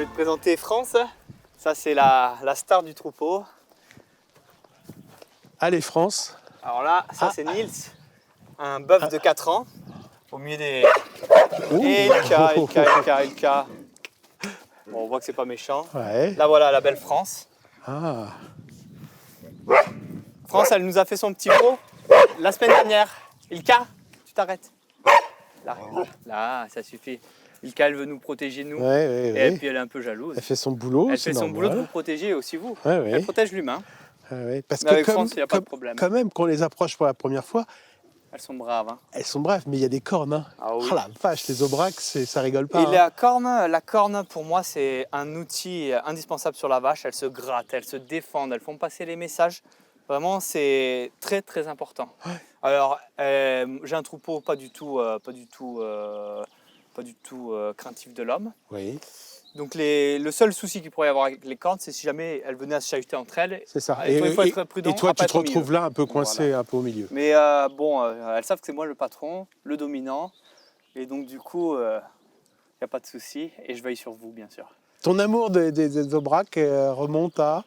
te présenter France. Ça, c'est la star du troupeau. Allez, France. Alors là, ça, c'est Nils, un bœuf de 4 ans, au milieu des... Ouh. Et Ilka. Bon, on voit que c'est pas méchant. Ouais. Là, voilà, la belle France. Ah. France, elle nous a fait son petit pot la semaine dernière. Ilka, tu t'arrêtes. Là, ça suffit. Ilka, elle veut nous protéger, nous. Ouais, Et puis, elle est un peu jalouse. Elle fait son boulot, Elle c'est fait son boulot de normal. vous protéger, aussi vous. Ouais. Elle protège l'humain. Ouais. Parce Mais que avec France, il n'y a pas de problème. quand même, quand on les approche pour la première fois, Elles sont braves. Hein. elles sont braves, mais il y a des cornes. Hein. Ah oui. Oh la vache, les aubracs, ça rigole pas. Et hein. la corne, pour moi, c'est un outil indispensable sur la vache. Elles se grattent, elles se défendent, elles font passer les messages. Vraiment, c'est très, très important. Ouais. Alors, j'ai un troupeau pas du tout craintif de l'homme. Oui, Donc, le seul souci qu'il pourrait y avoir avec les cornes, c'est si jamais elles venaient à se chahuter entre elles. c'est ça. Il faut être prudent. Et toi, à pas tu te être au milieu. retrouves là un peu coincé, un peu au milieu. Mais elles savent que c'est moi le patron, le dominant. Et donc, du coup, il n'y a pas de souci. Et je veille sur vous, bien sûr. Ton amour des aubracs remonte à...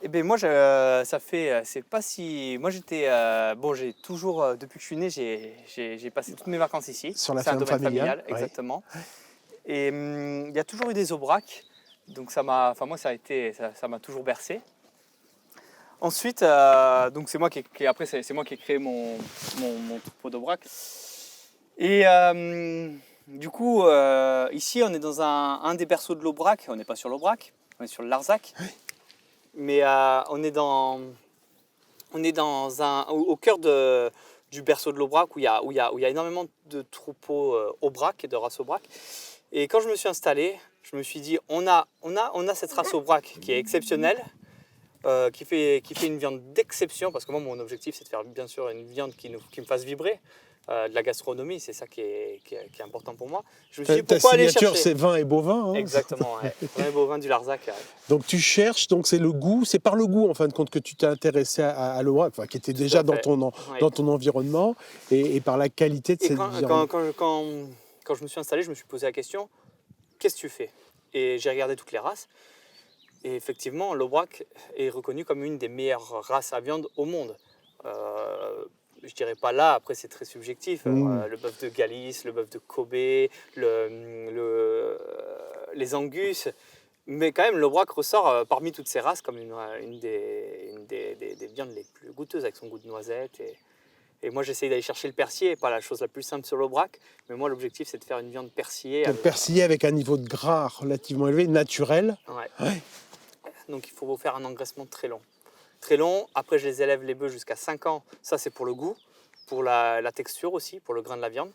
Eh bien, moi, c'est pas si... Moi, j'ai toujours, depuis que je suis né, j'ai passé toutes mes vacances ici. Sur la C'est un ferme domaine familiale, ouais. exactement. Et il y a toujours eu des aubracs. Donc, ça m'a toujours bercé. Ensuite, donc c'est moi qui ai créé mon troupeau d'aubracs. Et du coup, ici, on est dans un des berceaux de l'aubrac. On n'est pas sur l'aubrac, on est sur le Larzac. Oui. Mais on est au cœur du berceau de l'aubrac où il y a énormément de troupeaux aubrac et de races aubrac. Et quand je me suis installé, je me suis dit, on a cette race aubrac qui est exceptionnelle, qui fait une viande d'exception, parce que moi, mon objectif, c'est de faire bien sûr une viande qui me fasse vibrer. De la gastronomie, c'est ça qui est important pour moi. Je me suis dit, Ta pourquoi aller signature, chercher c'est vin et bovin. Hein. Exactement, ouais. Vin et bovin du Larzac. Donc tu cherches, donc c'est le goût, c'est par le goût en fin de compte que tu t'es intéressé à l'aubrac, enfin, qui était déjà dans ton environnement, et par la qualité de cette viande. Quand je me suis installé, je me suis posé la question, qu'est-ce que tu fais? Et j'ai regardé toutes les races. Et effectivement, l'aubrac est reconnu comme une des meilleures races à viande au monde. Je dirais pas là, après c'est très subjectif. Le bœuf de Galice, le bœuf de Kobe, les Angus. Mais quand même, l'aubrac ressort parmi toutes ces races comme une des viandes les plus goûteuses, avec son goût de noisette. Et moi, j'essaye d'aller chercher le persillé, pas la chose la plus simple sur l'aubrac. Mais moi, l'objectif, c'est de faire une viande persillée. Donc persillé avec un niveau de gras relativement élevé, naturel. Ouais. Donc il faut faire un engraissement très long. Très long. Après, je les élève les bœufs jusqu'à 5 ans. Ça, c'est pour le goût, pour la texture aussi, pour le grain de la viande.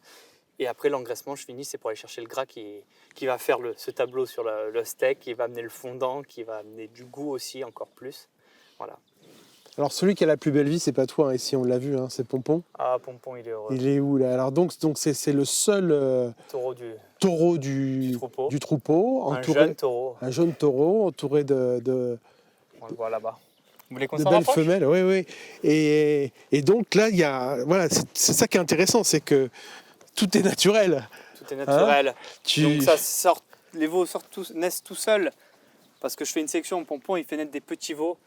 Et après, l'engraissement, je finis, c'est pour aller chercher le gras qui va faire ce tableau sur le steak, qui va amener le fondant, qui va amener du goût aussi, encore plus. Voilà. Alors celui qui a la plus belle vie, c'est pas toi, hein, ici on l'a vu, hein, c'est Pompon. Ah, Pompon, il est heureux. Il est où là? Alors donc c'est le seul taureau du troupeau. Jeune taureau. Un jeune taureau entouré de On le voit là-bas. Vous voulez qu'on de s'en belles rapproche? femelles, oui. Et donc là, voilà, c'est ça qui est intéressant, c'est que tout est naturel. Tout est naturel. Hein? Donc les veaux naissent tout seuls, parce que je fais une sélection. Pompon, il fait naître des petits veaux.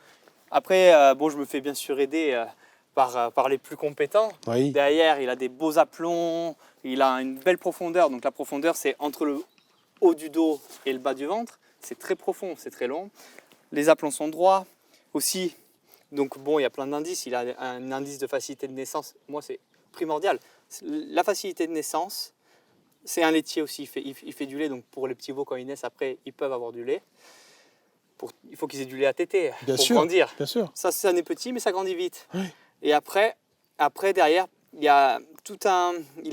Après, je me fais bien sûr aider par les plus compétents. Oui. Derrière, il a des beaux aplombs, il a une belle profondeur. Donc la profondeur, c'est entre le haut du dos et le bas du ventre. C'est très profond, c'est très long. Les aplombs sont droits aussi. Donc il y a plein d'indices. Il a un indice de facilité de naissance. Moi, c'est primordial. La facilité de naissance, c'est un laitier aussi. Il fait du lait. Donc pour les petits veaux, quand ils naissent, après, ils peuvent avoir du lait. Il faut qu'ils aient du lait à téter pour grandir. Bien sûr. Ça n'est petit, mais ça grandit vite. Oui. Et après derrière, il a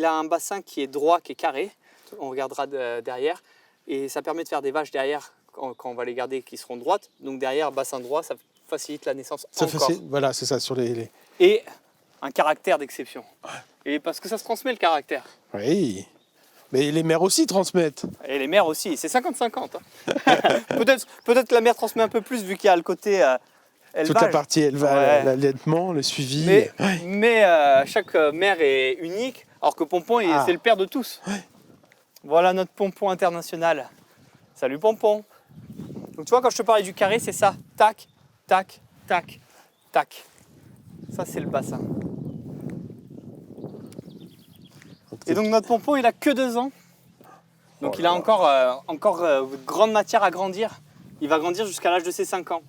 un bassin qui est droit, qui est carré. On regardera derrière. Et ça permet de faire des vaches derrière, quand on va les garder, qui seront droites. Donc derrière, bassin droit, ça facilite la naissance encore. Voilà, c'est ça, sur les... Et un caractère d'exception. Et parce que ça se transmet, le caractère. Oui. Mais les mères aussi transmettent. Et les mères aussi, c'est 50-50. Hein. Peut-être que la mère transmet un peu plus, vu qu'il y a le côté élevage. Toute la partie élevage, l'allaitement, le suivi. Mais chaque mère est unique, alors que Pompon, c'est le père de tous. Ouais. Voilà notre Pompon international. Salut Pompon. Donc tu vois, quand je te parlais du carré, c'est ça. Tac, tac, tac, tac. Ça, c'est le bassin. Et donc notre Pompon, il a que 2 ans. Donc il a encore grande matière à grandir. Il va grandir jusqu'à l'âge de ses 5 ans.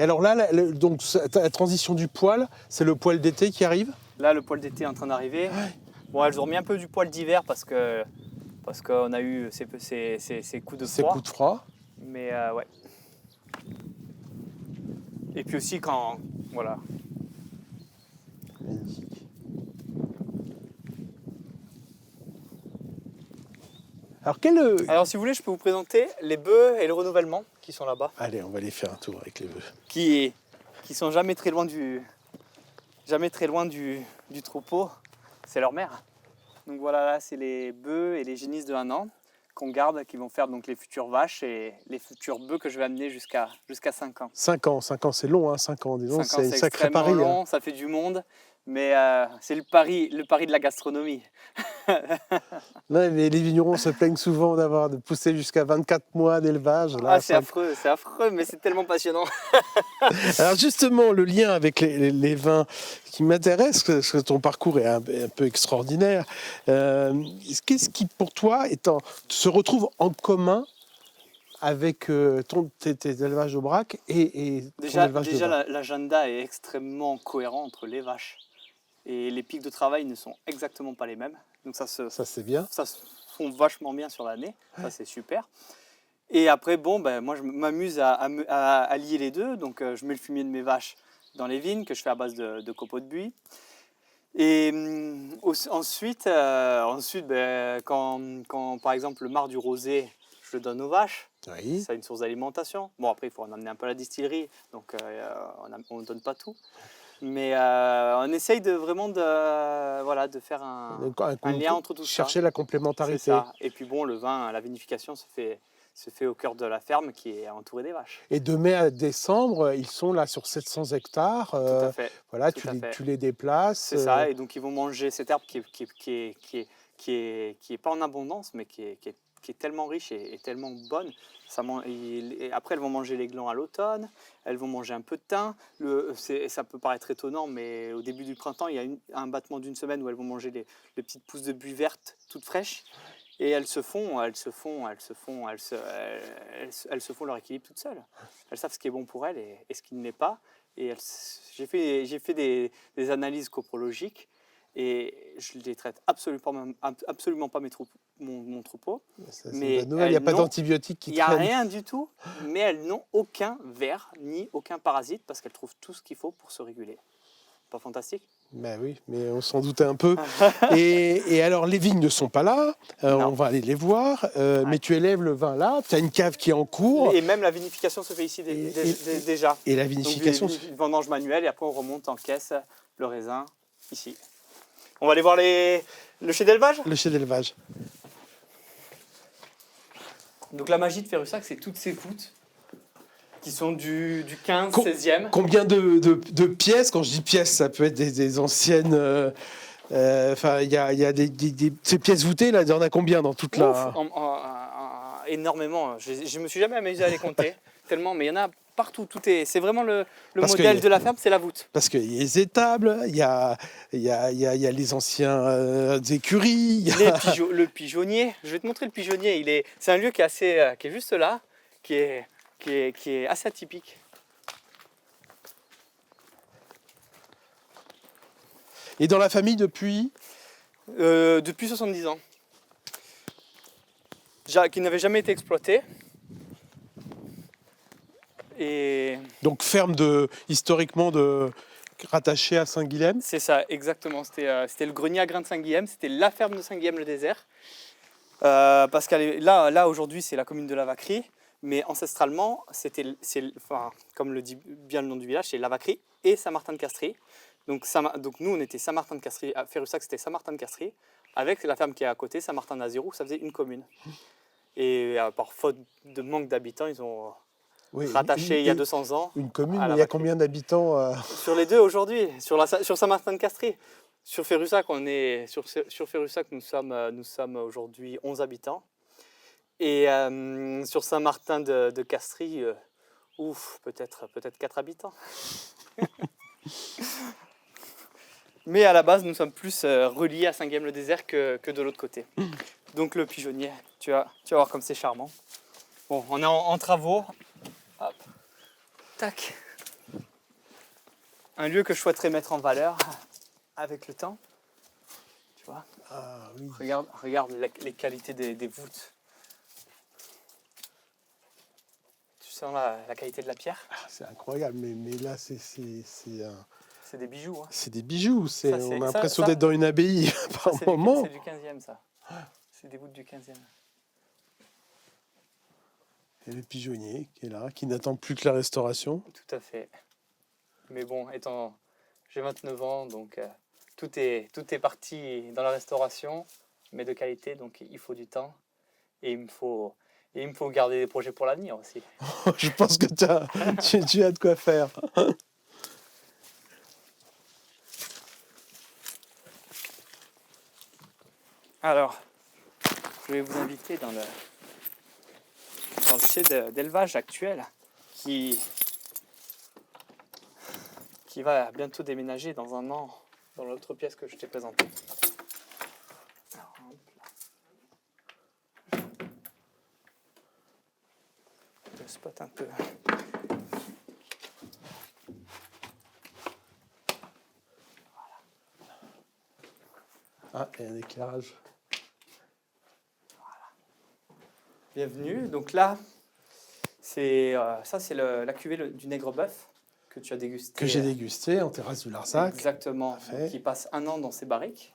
Et alors là, donc, la transition du poil, c'est le poil d'été qui arrive? Là, le poil d'été est en train d'arriver. Ouais. Bon, elles ont remis un peu du poil d'hiver parce qu'on a eu ces coups de froid. Ces coups de froid. Mais ouais. Et puis aussi quand... Voilà. Magnifique. Alors si vous voulez, je peux vous présenter les bœufs et le renouvellement qui sont là-bas. Allez, on va aller faire un tour avec les bœufs. Qui sont jamais très loin du troupeau. C'est leur mère. Donc voilà, là c'est les bœufs et les génisses de 1 an qu'on garde, qui vont faire donc les futures vaches et les futurs bœufs que je vais amener jusqu'à 5 ans. 5 ans, c'est long, hein, 5 ans. Disons, 5 ans, c'est sacré extrêmement pari. long, Hein. ça fait du monde, mais c'est le pari de la gastronomie. Là, les vignerons se plaignent souvent de pousser jusqu'à 24 mois d'élevage. Là, C'est affreux, mais c'est tellement passionnant. Alors justement, le lien avec les vins qui m'intéresse, parce que ton parcours est un peu extraordinaire. Qu'est-ce qui, pour toi, se retrouve en commun avec tes élevages d'Aubrac et ton élevage de vin? L'agenda est extrêmement cohérent entre les vaches. Et les pics de travail ne sont exactement pas les mêmes. Donc ça c'est bien. Ça se fond vachement bien sur l'année. Ça, c'est super. Et après, moi, je m'amuse à lier les deux. Donc, je mets le fumier de mes vaches dans les vignes que je fais à base de copeaux de buis. Et ensuite, quand, par exemple, le marc du rosé, je le donne aux vaches. Oui. C'est une source d'alimentation. Bon, après, il faut en amener un peu à la distillerie. Donc, on ne donne pas tout. Mais on essaye de faire un lien entre tout ça. Chercher la complémentarité. C'est ça. Et puis bon, le vin, la vinification se fait au cœur de la ferme qui est entourée des vaches. Et de mai à décembre, ils sont là sur 700 hectares. Tout à fait. Voilà, tu les déplaces. C'est ça. Et donc ils vont manger cette herbe qui est pas en abondance, mais qui est tellement riche et tellement bonne. Après, elles vont manger les glands à l'automne, elles vont manger un peu de thym. Ça peut paraître étonnant, mais au début du printemps, il y a un battement d'1 semaine où elles vont manger les petites pousses de buis vertes, toutes fraîches. Et elles se font leur équilibre toutes seules. Elles savent ce qui est bon pour elles et ce qui ne l'est pas. Et j'ai fait des analyses coprologiques. Et je ne les traite absolument pas mon troupeau. Mais il n'y a pas d'antibiotiques qui traînent. Il n'y a rien du tout, mais elles n'ont aucun ver ni aucun parasite parce qu'elles trouvent tout ce qu'il faut pour se réguler. Pas fantastique? Ben oui, mais on s'en doutait un peu. et alors, les vignes ne sont pas là, on va aller les voir, mais tu élèves le vin là, tu as une cave qui est en cours. Et même la vinification se fait ici déjà. Et la vinification... Donc, une vendange manuelle, et après on remonte en caisse le raisin ici. On va aller voir le chai d'élevage. Le chai d'élevage. Donc la magie de Ferrussac, c'est toutes ces voûtes qui sont du 15, 16e. Combien de pièces? Quand je dis pièces, ça peut être des anciennes... Enfin, il y a ces pièces voûtées, là, il y en a combien dans toute la... Énormément. Je me suis jamais amusé à les compter, tellement, mais il y en a partout. C'est vraiment le modèle de la ferme, c'est la voûte. Parce qu'il y a les étables, il y a les anciens écuries. Le pigeonnier. Je vais te montrer le pigeonnier. C'est un lieu qui est juste là, qui est assez atypique. Et dans la famille depuis Depuis 70 ans. Qui n'avait jamais été exploité. Et... Donc ferme historiquement rattachée à Saint-Guilhem. C'est ça, exactement. C'était le grenier à grains de Saint-Guilhem. C'était la ferme de Saint-Guilhem-le-Désert. Parce que là aujourd'hui, c'est la commune de Lavacry. Mais ancestralement, comme le dit bien le nom du village, c'est Lavacry et Saint-Martin-de-Castries. Donc nous, on était Saint-Martin-de-Castries. À Ferrussac, c'était Saint-Martin-de-Castries. Avec la ferme qui est à côté, Saint-Martin-d'Azirou, ça faisait une commune. Et par faute de manque d'habitants, ils ont rattaché il y a 200 ans. Une commune, il y a combien d'habitants Sur les deux aujourd'hui, sur Saint-Martin-de-Castries. Sur Ferrussac, sur Ferrussac, nous sommes aujourd'hui 11 habitants. Et sur Saint-Martin de Castries, peut-être 4 habitants. Mais à la base, nous sommes plus reliés à Saint-Guilhem-le-Désert que de l'autre côté. Donc le pigeonnier, tu vas voir comme c'est charmant. Bon, on est en travaux. Hop. Tac. Un lieu que je souhaiterais mettre en valeur avec le temps. Tu vois. Ah oui. Regarde les qualités des voûtes. Tu sens la qualité de la pierre? Ah, c'est incroyable, mais là, c'est des bijoux. Hein. C'est des bijoux. Ça, On a l'impression d'être dans une abbaye par moment. C'est du 15e, ça. C'est des voûtes du 15e. Et le pigeonnier qui est là, qui n'attend plus que la restauration. Tout à fait. Mais bon, j'ai 29 ans, donc tout est parti dans la restauration, mais de qualité, donc il faut du temps. Et il me faut garder des projets pour l'avenir aussi. Je pense que tu as de quoi faire. Alors, je vais vous inviter dans le chai d'élevage actuel qui va bientôt déménager dans un an dans l'autre pièce que je t'ai présentée. Alors, je spot un peu. Ah, il y a un éclairage. Bienvenue. Donc là, c'est la cuvée du Nègre Bœuf que tu as dégusté. Que j'ai dégusté en terrasse du Larzac. Exactement. Donc, qui passe 1 an dans ces barriques.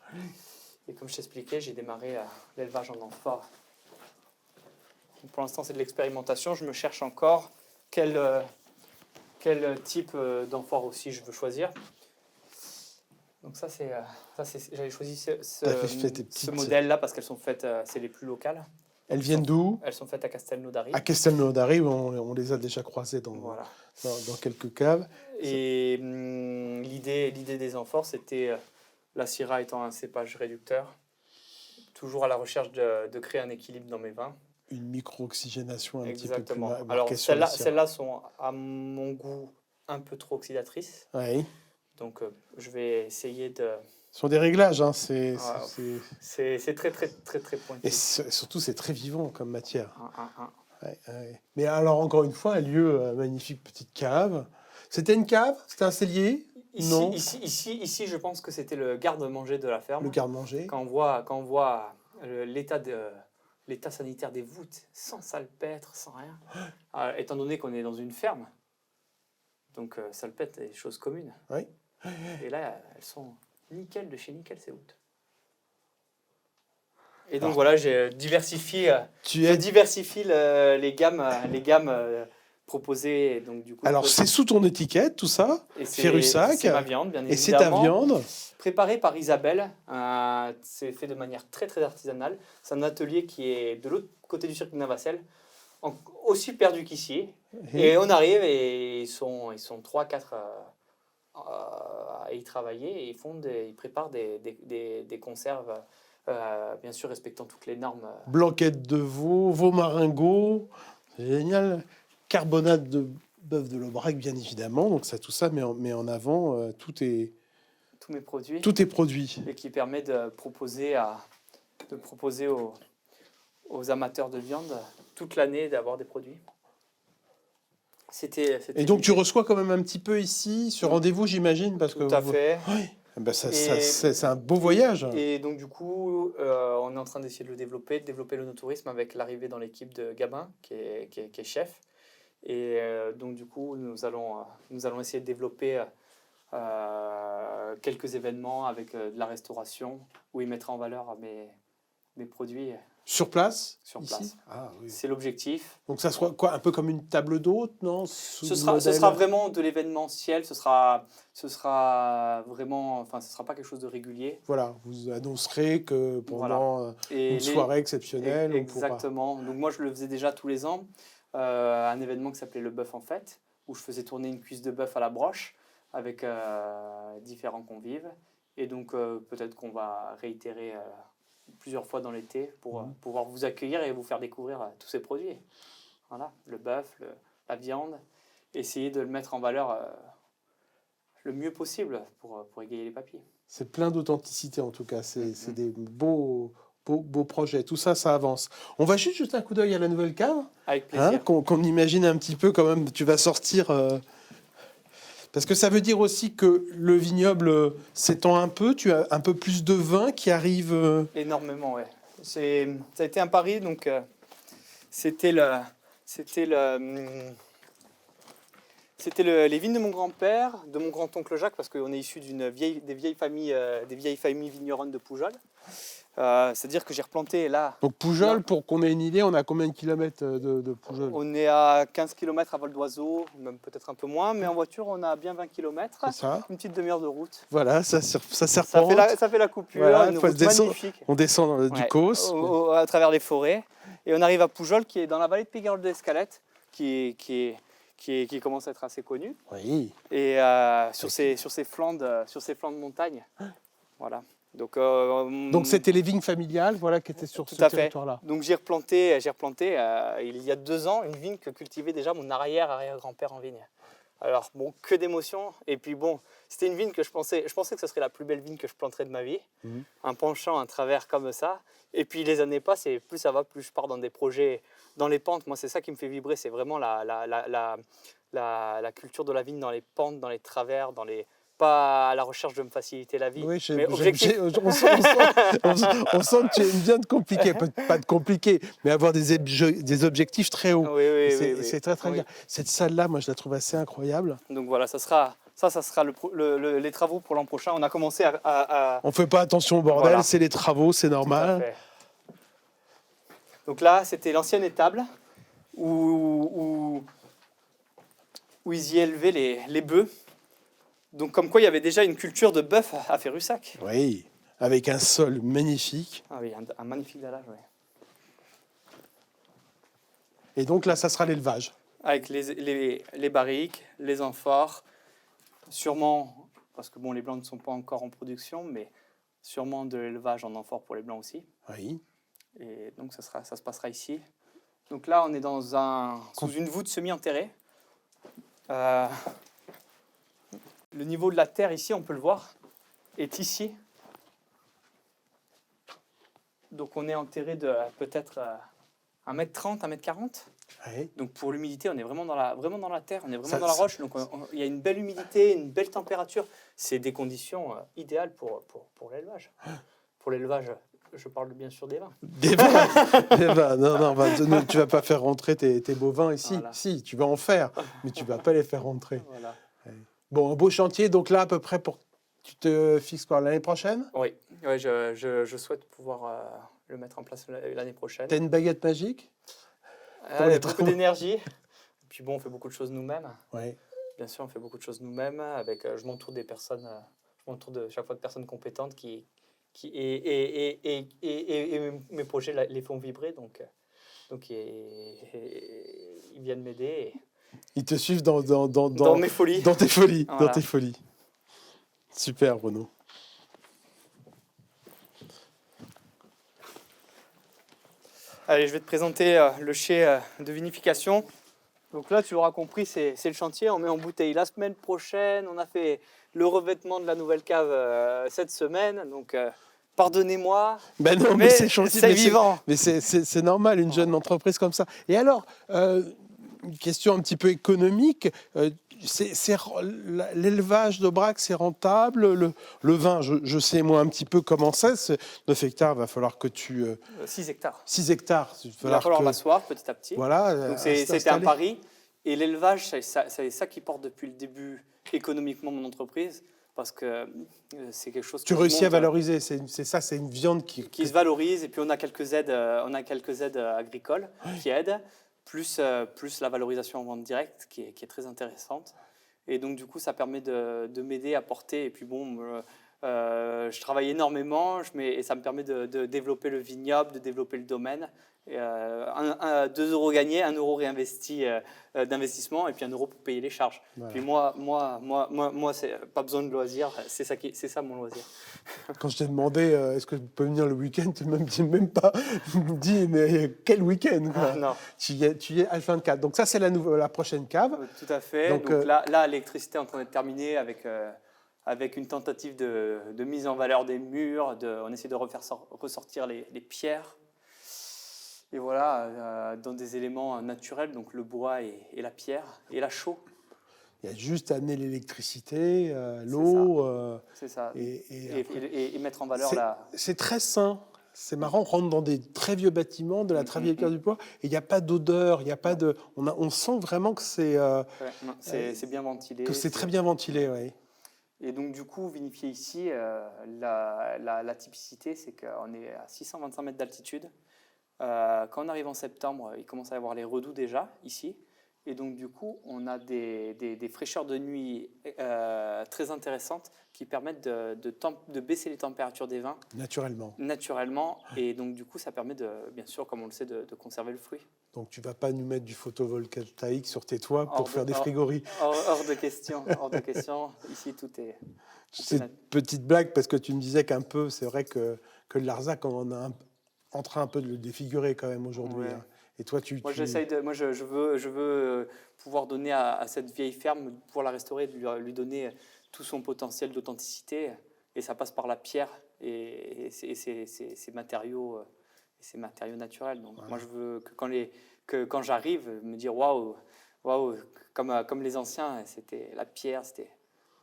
Et comme je t'expliquais, j'ai démarré l'élevage en amphore. Donc, pour l'instant, c'est de l'expérimentation. Je me cherche encore quel type d'amphore aussi je veux choisir. Donc ça, j'avais choisi ce modèle-là parce qu'elles sont faites, c'est les plus locales. Elles viennent d'où? Elles sont faites à Castelnaudary. À Castelnaudary, où on les a déjà croisées dans quelques caves. Et l'idée des amphores, c'était la Syrah étant un cépage réducteur, toujours à la recherche de créer un équilibre dans mes vins. Une micro-oxygénation un Exactement. petit peu plus Alors marquée. celles-là sont à mon goût un peu trop oxydatrices. Oui. Donc je vais essayer de... Ce sont des réglages, hein. C'est très, très, très, très pointu. Et surtout, c'est très vivant comme matière. Ouais. Mais alors, encore une fois, un lieu, magnifique petite cave. C'était une cave? C'était un cellier? Non. Ici, je pense que c'était le garde-manger de la ferme. Le garde-manger. Quand on voit l'état sanitaire des voûtes, sans salpêtre, sans rien, étant donné qu'on est dans une ferme, donc salpêtre est chose commune. Oui. Et là, elles sont nickel de chez nickel, ces voûtes. Et donc voilà, je diversifie les gammes proposées. Donc, du coup, alors, c'est sous ton étiquette, tout ça? Ferrussac. C'est ma viande, bien évidemment. Et c'est ta viande? Préparée par Isabelle. C'est fait de manière très, très artisanale. C'est un atelier qui est de l'autre côté du circuit de Navacelle, aussi perdu qu'ici. Et on arrive et ils sont 3-4 à y travailler et ils préparent des conserves, bien sûr respectant toutes les normes. Blanquette de veau, veau maringot, c'est génial. Carbonate de bœuf de l'Aubrac, bien évidemment. Donc tout ça met en avant tous mes produits. Tous tes produits. Et qui permet de proposer aux amateurs de viande toute l'année d'avoir des produits. Et donc tu reçois quand même un petit peu ici, ce rendez-vous, j'imagine, parce Tout à fait. Oui. Ben c'est un beau voyage. Et donc du coup, on est en train d'essayer de développer le no-tourisme avec l'arrivée dans l'équipe de Gabin, qui est chef. Et donc du coup, nous allons essayer de développer quelques événements avec de la restauration, où il mettra en valeur mes produits. Sur place? Sur place. Ah, oui. C'est l'objectif. Donc ça sera quoi, un peu comme une table d'hôte, non? Ce sera vraiment de l'événementiel. Ce sera vraiment, enfin, ce sera pas quelque chose de régulier. Voilà, vous annoncerez que pendant une soirée exceptionnelle, exactement. On pourra... Donc moi, je le faisais déjà tous les ans, un événement qui s'appelait le Bœuf en fête, où je faisais tourner une cuisse de bœuf à la broche avec différents convives. Et donc, peut-être qu'on va réitérer plusieurs fois dans l'été pour pouvoir vous accueillir et vous faire découvrir tous ces produits. Voilà, le bœuf, la viande, essayer de le mettre en valeur le mieux possible pour égayer les papilles. C'est plein d'authenticité en tout cas. C'est des beaux projets. Tout ça, ça avance. On va juste jeter un coup d'œil à la nouvelle cave. Avec plaisir. Qu'on imagine un petit peu quand même. Tu vas sortir. Parce que ça veut dire aussi que le vignoble s'étend un peu. Tu as un peu plus de vin qui arrive. Énormément, ouais. Ça a été un pari, donc c'était les vignes de mon grand-père, de mon grand-oncle Jacques, parce qu'on est issu des vieilles familles vigneronnes de Poujols. C'est-à-dire que j'ai replanté là. Donc Poujols, pour qu'on ait une idée, on a combien de kilomètres de Poujols? On est à 15 km à vol d'oiseau, même peut-être un peu moins, mais en voiture on a bien 20 km. C'est ça. Une petite demi-heure de route. Voilà, ça Ça serpente. fait la coupure, Voilà, une route magnifique. On descend du Causse. À travers les forêts. Et on arrive à Poujols, qui est dans la vallée de Piguerolles d'Escalette, qui commence à être assez connu. Oui. Et sur ces flancs de montagne. Voilà. Donc c'était les vignes familiales, voilà, qui étaient sur ce territoire-là. Donc j'ai replanté il y a 2 ans une vigne que cultivait déjà mon arrière-grand-père en vigne. Alors bon, que d'émotions. Et puis bon, c'était une vigne que je pensais que ce serait la plus belle vigne que je planterais de ma vie. Un penchant, un travers comme ça. Et puis les années passent et plus ça va, plus je pars dans des projets, dans les pentes. Moi c'est ça qui me fait vibrer, c'est vraiment la culture de la vigne dans les pentes, dans les travers, pas à la recherche de me faciliter la vie. Oui, mais objectif. On sent que tu aimes bien te compliquer, pas de compliquer, mais avoir des objectifs très hauts. Oui, c'est très très bien. Cette salle-là, moi je la trouve assez incroyable. Donc voilà, ça sera les travaux pour l'an prochain. On a commencé à... On fait pas attention au bordel, voilà. C'est les travaux, c'est normal. Donc là, c'était l'ancienne étable où ils y élevaient les bœufs. Donc comme quoi il y avait déjà une culture de bœuf à Ferrussac. Oui, avec un sol magnifique. Ah oui, un magnifique dallage, oui. Et donc là, ça sera l'élevage. Avec les barriques, les amphores, sûrement, parce que bon, les blancs ne sont pas encore en production, mais sûrement de l'élevage en amphore pour les blancs aussi. Oui. Et donc ça se passera ici. Donc là, on est sous une voûte semi-enterrée. Le niveau de la terre ici, on peut le voir, est ici. Donc on est enterré de peut-être 1m30, 1m40. Oui. Donc pour l'humidité, on est vraiment dans la terre, on est vraiment dans la roche. Donc il y a une belle humidité, une belle température. C'est des conditions idéales pour l'élevage. Pour l'élevage, je parle bien sûr des vins. Des vins. Non, tu vas pas faire rentrer tes bovins ici. Voilà. Si, tu vas en faire, mais tu vas pas les faire rentrer. Voilà. Bon, un beau chantier, donc là, à peu près, tu te fixes quoi, l'année prochaine? Oui, je souhaite pouvoir le mettre en place l'année prochaine. T'as une baguette magique? Beaucoup d'énergie. Et puis bon, on fait beaucoup de choses nous-mêmes. Oui. Bien sûr, on fait beaucoup de choses nous-mêmes. Je m'entoure de chaque fois de personnes compétentes et mes projets les font vibrer. Donc ils viennent m'aider. Ils te suivent dans mes folies. Dans tes folies. Voilà. Dans tes folies. Super, Bruno. Allez, je vais te présenter le chai de vinification. Donc là, tu l'auras compris, c'est le chantier. On met en bouteille la semaine prochaine. On a fait le revêtement de la nouvelle cave cette semaine. Donc, pardonnez-moi. Ben non, mais c'est chantier. C'est vivant. Mais c'est normal, une jeune entreprise comme ça. Et alors, une question un petit peu économique. L'élevage d'Aubrac, c'est rentable. Le vin, je sais moi un petit peu comment c'est. 9 hectares, il va falloir que tu... 6 hectares. 6 hectares. Il va falloir m'asseoir petit à petit. Voilà. Donc c'était un pari. Et l'élevage, c'est ça qui porte depuis le début économiquement mon entreprise. Parce que c'est quelque chose... Tu réussis à valoriser. C'est une viande qui se valorise. Et puis on a quelques aides, agricoles qui aident. Plus la valorisation en vente directe qui est très intéressante. Et donc, du coup, ça permet de m'aider à porter. Et puis, bon, je travaille énormément et ça me permet de développer le vignoble, de développer le domaine. Et, 2 euros gagnés, 1 euro réinvesti d'investissement et puis 1 euro pour payer les charges. Voilà. Puis moi c'est pas besoin de loisir, c'est ça mon loisir. Quand je t'ai demandé est-ce que tu peux venir le week-end, tu m'as même pas dit mais quel week-end quoi. Non. Tu y es H24. Donc ça c'est la prochaine cave. Tout à fait. Donc là l'électricité est en train d'être terminée avec une tentative de mise en valeur des murs. On essaie de ressortir les pierres. Et voilà, dans des éléments naturels, donc le bois et la pierre et la chaux. Il y a juste à amener l'électricité, l'eau. C'est ça. Et mettre en valeur C'est très sain. C'est marrant, on rentre dans des très vieux bâtiments, de la très vieille pierre du bois, et il n'y a pas d'odeur, il n'y a pas de. On sent vraiment que c'est. C'est bien ventilé. Que c'est très bien ventilé, oui. Et donc, du coup, vinifier ici, la typicité, c'est qu'on est à 625 mètres d'altitude. Quand on arrive en septembre, il commence à y avoir les redoux déjà, ici. Et donc, du coup, on a des fraîcheurs de nuit très intéressantes qui permettent de baisser les températures des vins. Naturellement. Et donc, du coup, ça permet, bien sûr, comme on le sait, de conserver le fruit. Donc, tu ne vas pas nous mettre du photovoltaïque sur tes toits pour faire des frigories. Hors de question. Ici, tout est... C'est une petite blague parce que tu me disais qu'un peu, c'est vrai que le Larzac, on est en train un peu de le défigurer quand même aujourd'hui. Ouais. Hein. Et toi, je veux pouvoir donner à cette vieille ferme, pouvoir la restaurer, lui donner tout son potentiel d'authenticité. Et ça passe par la pierre et ces matériaux naturels. Donc moi, je veux que quand j'arrive, me dire waouh, comme les anciens, c'était la pierre, c'était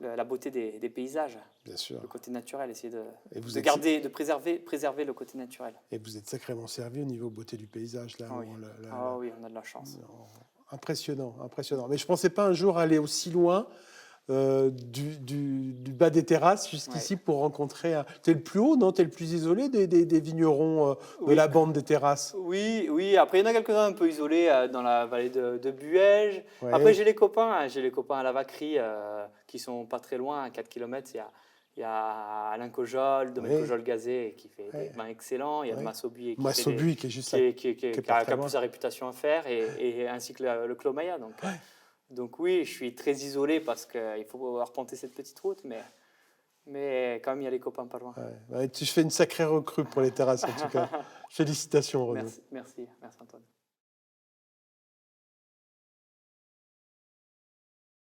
la beauté des paysages. Bien sûr. Le côté naturel, essayer de préserver le côté naturel. Et vous êtes sacrément servi au niveau beauté du paysage. Là, oui. Oui, on a de la chance. Impressionnant. Mais je ne pensais pas un jour aller aussi loin du bas des terrasses jusqu'ici pour rencontrer... Tu es le plus haut, non? Tu es le plus isolé des vignerons de la bande des terrasses? Oui. Après, il y en a quelques-uns un peu isolés dans la vallée de Buège. Ouais. Après, j'ai les copains à la Vacquerie qui sont pas très loin, à 4 km. Il y a Alain Cojol, Domaine Cojol Gazé, qui fait des vins excellents. Il y a Massobuy qui est juste qui a plus sa réputation à faire, et ainsi que le Clos Maya. Donc oui, je suis très isolé parce qu'il faut arpenter cette petite route, mais quand même, il y a les copains pas loin. Tu fais une sacrée recrue pour les terrasses, en tout cas. Félicitations, Renaud. Merci Antoine.